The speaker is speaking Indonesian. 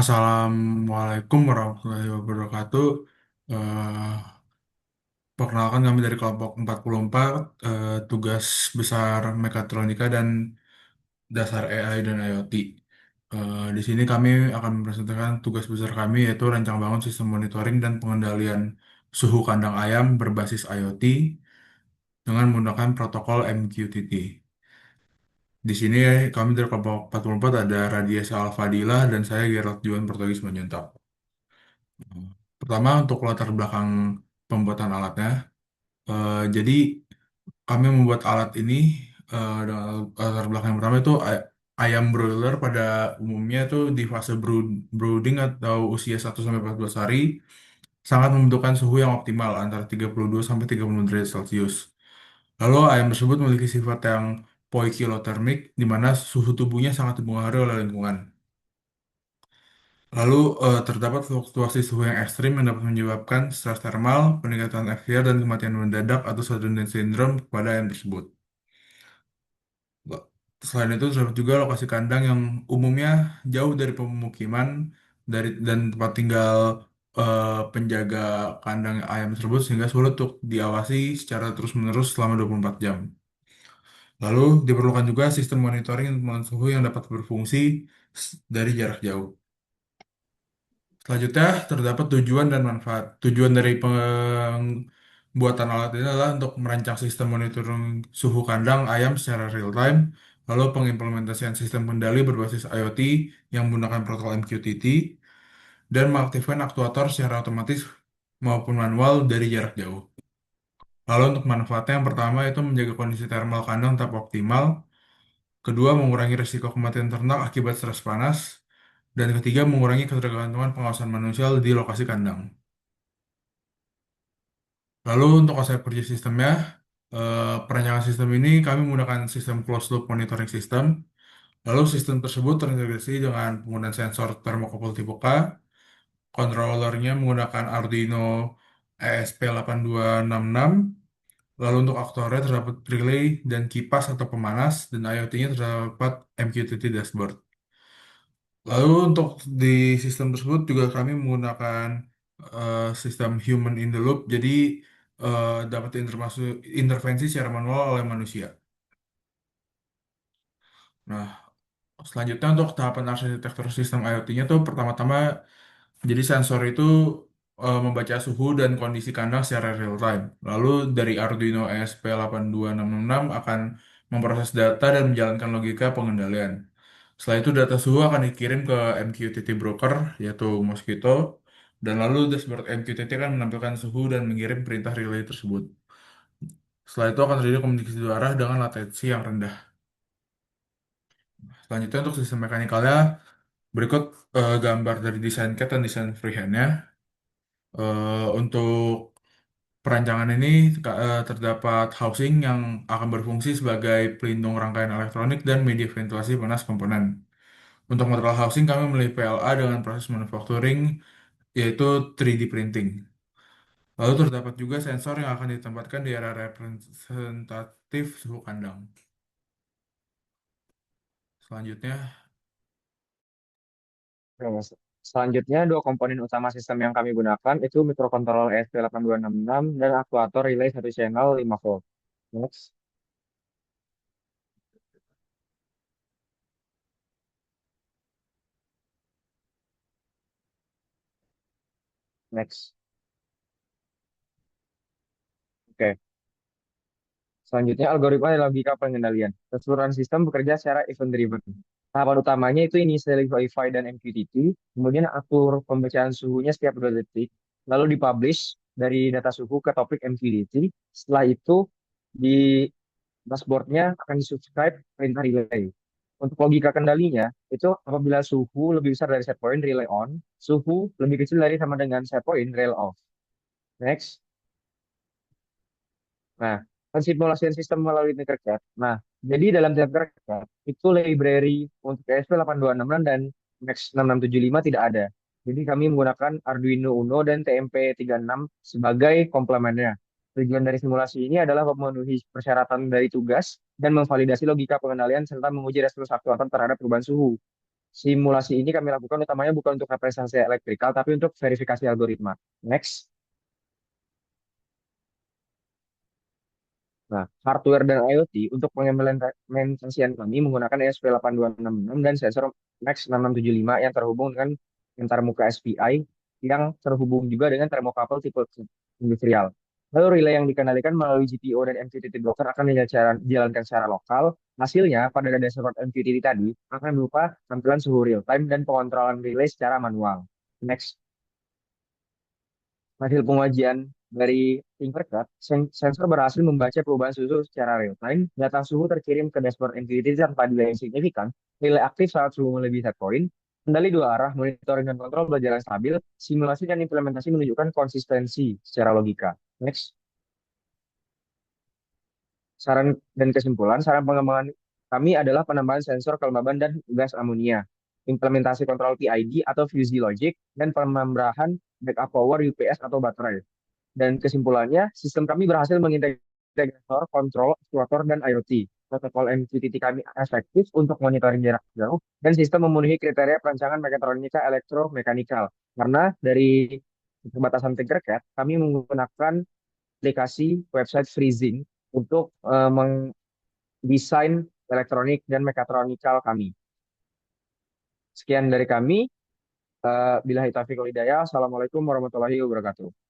Assalamualaikum warahmatullahi wabarakatuh. Eh, Perkenalkan kami dari kelompok 44, tugas besar mekatronika dan dasar AI dan IoT. Di sini kami akan mempresentasikan tugas besar kami yaitu rancang bangun sistem monitoring dan pengendalian suhu kandang ayam berbasis IoT dengan menggunakan protokol MQTT. Di sini kami dari kelompok 44 ada Radiesa Alfadilah dan saya Gerald Juan Portugis Manjuntak. Pertama untuk latar belakang pembuatan alatnya. Jadi kami membuat alat ini dengan latar belakang yang pertama itu ayam broiler pada umumnya itu di fase brooding atau usia 1 sampai 14 hari sangat membutuhkan suhu yang optimal antara 32 sampai 30 derajat Celcius. Lalu ayam tersebut memiliki sifat yang poikilotermik di mana suhu tubuhnya sangat dipengaruhi oleh lingkungan. Lalu terdapat fluktuasi suhu yang ekstrim yang dapat menyebabkan stres termal, peningkatan FCR, dan kematian mendadak atau sudden death syndrome kepada ayam tersebut. Lo- Selain itu terdapat juga lokasi kandang yang umumnya jauh dari pemukiman dan tempat tinggal penjaga kandang ayam tersebut sehingga sulit untuk diawasi secara terus-menerus selama 24 jam. Lalu diperlukan juga sistem monitoring untuk suhu yang dapat berfungsi dari jarak jauh. Selanjutnya, terdapat tujuan dan manfaat. Tujuan dari pembuatan alat ini adalah untuk merancang sistem monitoring suhu kandang ayam secara real time, lalu pengimplementasian sistem kendali berbasis IoT yang menggunakan protokol MQTT, dan mengaktifkan aktuator secara otomatis maupun manual dari jarak jauh. Lalu untuk manfaatnya yang pertama itu menjaga kondisi thermal kandang tetap optimal, kedua mengurangi risiko kematian ternak akibat stres panas, dan ketiga mengurangi ketergantungan pengawasan manusia di lokasi kandang. Lalu untuk konsep kerja sistemnya, perancangan sistem ini kami menggunakan sistem closed loop monitoring system. Lalu sistem tersebut terintegrasi dengan penggunaan sensor termokouple tipe K, controllernya menggunakan Arduino ESP8266. Lalu untuk aktornya terdapat relay dan kipas atau pemanas, dan IoT-nya terdapat MQTT dashboard. Lalu untuk di sistem tersebut juga kami menggunakan sistem human in the loop, jadi dapat intervensi secara manual oleh manusia. Nah, selanjutnya untuk tahapan arsitektur sistem IoT-nya tuh pertama-tama jadi sensor itu membaca suhu dan kondisi kandang secara real time. Lalu dari Arduino ESP8266 akan memproses data dan menjalankan logika pengendalian. Setelah itu data suhu akan dikirim ke MQTT broker yaitu Mosquito dan lalu dashboard MQTT akan menampilkan suhu dan mengirim perintah relay tersebut. Setelah itu akan terjadi komunikasi dua arah dengan latensi yang rendah. Selanjutnya untuk sistem mekanikalnya berikut gambar dari desain CAD dan desain freehand-nya. Untuk perancangan ini terdapat housing yang akan berfungsi sebagai pelindung rangkaian elektronik dan media ventilasi panas komponen. Untuk material housing kami memilih PLA dengan proses manufacturing yaitu 3D printing. Lalu terdapat juga sensor yang akan ditempatkan di area representatif suhu kandang. Selanjutnya, Nah, selanjutnya, dua komponen utama sistem yang kami gunakan itu microcontroller ESP8266 dan aktuator relay satu channel 5 volt. Next, next. Oke. Selanjutnya, algoritma dan logika pengendalian. Keseluruhan sistem bekerja secara event driven. Tahapan utamanya itu initially Wi-Fi dan MQTT, kemudian atur pembacaan suhunya setiap 2 detik, lalu dipublish dari data suhu ke topik MQTT. Setelah itu, di dashboardnya akan di-subscribe perintah relay. Untuk logika kendalinya, itu apabila suhu lebih besar dari set point, relay on. Suhu lebih kecil dari sama dengan set point, relay off. Next. Nah, pensimulasian sistem melalui Tinkercad. Nah, jadi dalam Tinkercad, itu library untuk ESP8266 dan Max6675 tidak ada. Jadi kami menggunakan Arduino Uno dan TMP36 sebagai komplemennya. Tujuan dari simulasi ini adalah memenuhi persyaratan dari tugas dan memvalidasi logika pengendalian serta menguji response aktuator terhadap perubahan suhu. Simulasi ini kami lakukan utamanya bukan untuk representasi elektrikal, tapi untuk verifikasi algoritma. Next. Nah, hardware dan IoT untuk pengimplementasian kami menggunakan ESP8266 dan sensor MAX 6675 yang terhubung dengan antarmuka SPI yang terhubung juga dengan thermocouple tipe industrial. Lalu relay yang dikendalikan melalui GPIO dan MQTT blocker akan dijalankan secara lokal. Hasilnya pada dashboard MQTT tadi akan berupa tampilan suhu real time dan pengontrolan relay secara manual. Next. Hasil pengujian dari Tinkercad, sensor berhasil membaca perubahan suhu secara real time. Data suhu terkirim ke dashboard MQTT tanpa delay yang signifikan. Nilai aktif saat suhu melebihi set point. Kendali dua arah, monitoring dan kontrol berjalan stabil. Simulasi dan implementasi menunjukkan konsistensi secara logika. Next. Saran dan kesimpulan, saran pengembangan kami adalah penambahan sensor kelembaban dan gas amonia, implementasi kontrol PID atau fuzzy logic, dan penambahan backup power UPS atau baterai. Dan kesimpulannya, sistem kami berhasil mengintegrator, kontrol, aktuator, dan IoT. Protokol MQTT kami efektif untuk monitoring jarak jauh, dan sistem memenuhi kriteria perancangan mekatronika elektromekanikal. Karena dari keterbatasan Tinkercad, kami menggunakan aplikasi website freezing untuk mendesain elektronik dan mekatronikal kami. Sekian dari kami. Billahi taufiq wal hidayah. Assalamualaikum warahmatullahi wabarakatuh.